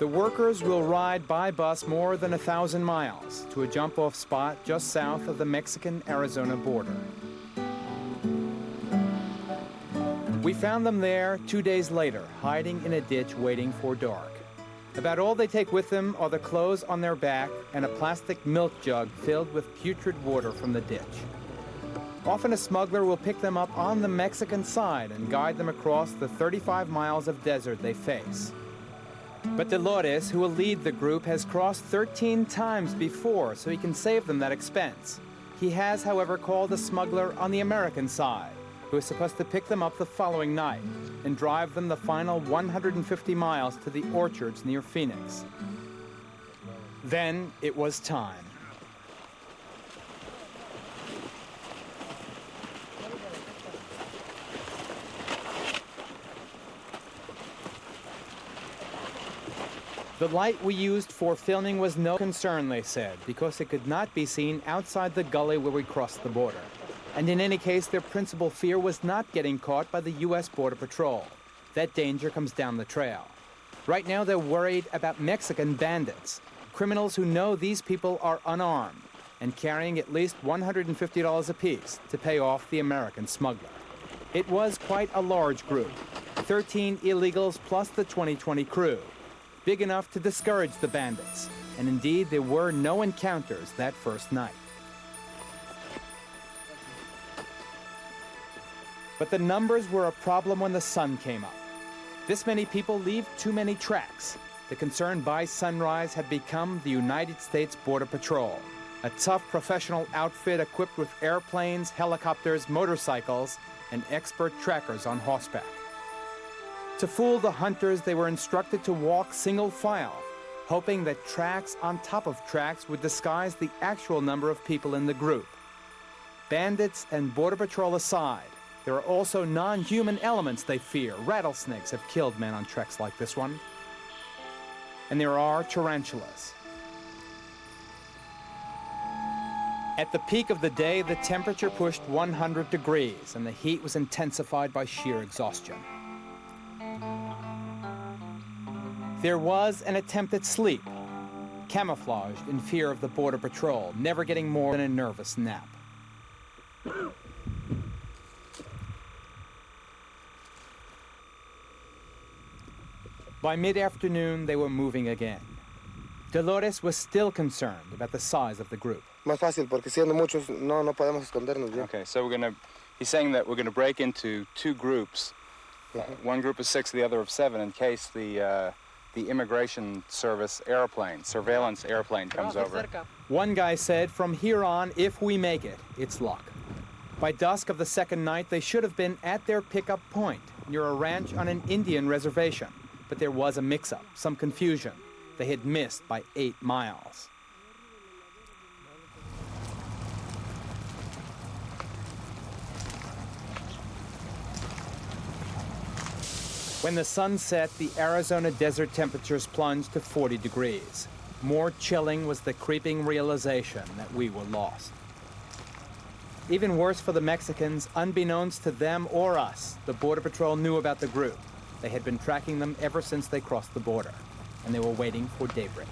The workers will ride by bus more than 1,000 miles to a jump-off spot just south of the Mexican-Arizona border. We found them there 2 days later, hiding in a ditch waiting for dark. About all they take with them are the clothes on their back and a plastic milk jug filled with putrid water from the ditch. Often a smuggler will pick them up on the Mexican side and guide them across the 35 miles of desert they face. But Dolores, who will lead the group, has crossed 13 times before, so he can save them that expense. He has, however, called a smuggler on the American side, who is supposed to pick them up the following night and drive them the final 150 miles to the orchards near Phoenix. Then it was time. The light we used for filming was no concern, they said, because it could not be seen outside the gully where we crossed the border. And in any case, their principal fear was not getting caught by the U.S. Border Patrol. That danger comes down the trail. Right now, they're worried about Mexican bandits, criminals who know these people are unarmed and carrying at least $150 apiece to pay off the American smuggler. It was quite a large group, 13 illegals plus the 2020 crew, big enough to discourage the bandits. And indeed, there were no encounters that first night. But the numbers were a problem when the sun came up. This many people leave too many tracks. The concern by sunrise had become the United States Border Patrol, a tough professional outfit equipped with airplanes, helicopters, motorcycles, and expert trackers on horseback. To fool the hunters, they were instructed to walk single file, hoping that tracks on top of tracks would disguise the actual number of people in the group. Bandits and Border Patrol aside, there are also non-human elements they fear. Rattlesnakes have killed men on treks like this one. And there are tarantulas. At the peak of the day, the temperature pushed 100 degrees, and the heat was intensified by sheer exhaustion. There was an attempt at sleep, camouflaged in fear of the Border Patrol, never getting more than a nervous nap. By mid-afternoon, they were moving again. Dolores was still concerned about the size of the group. Más fácil, porque siendo muchos, no podemos escondernos bien. Okay, so he's saying that we're going to break into two groups. One group of 6, the other of 7, in case the Immigration Service airplane, surveillance airplane comes over. One guy said, from here on, if we make it, it's luck. By dusk of the second night, they should have been at their pickup point, near a ranch on an Indian reservation. But there was a mix-up, some confusion. They had missed by 8 miles. When the sun set, the Arizona desert temperatures plunged to 40 degrees. More chilling was the creeping realization that we were lost. Even worse for the Mexicans, unbeknownst to them or us, the Border Patrol knew about the group. They had been tracking them ever since they crossed the border, and they were waiting for daybreak.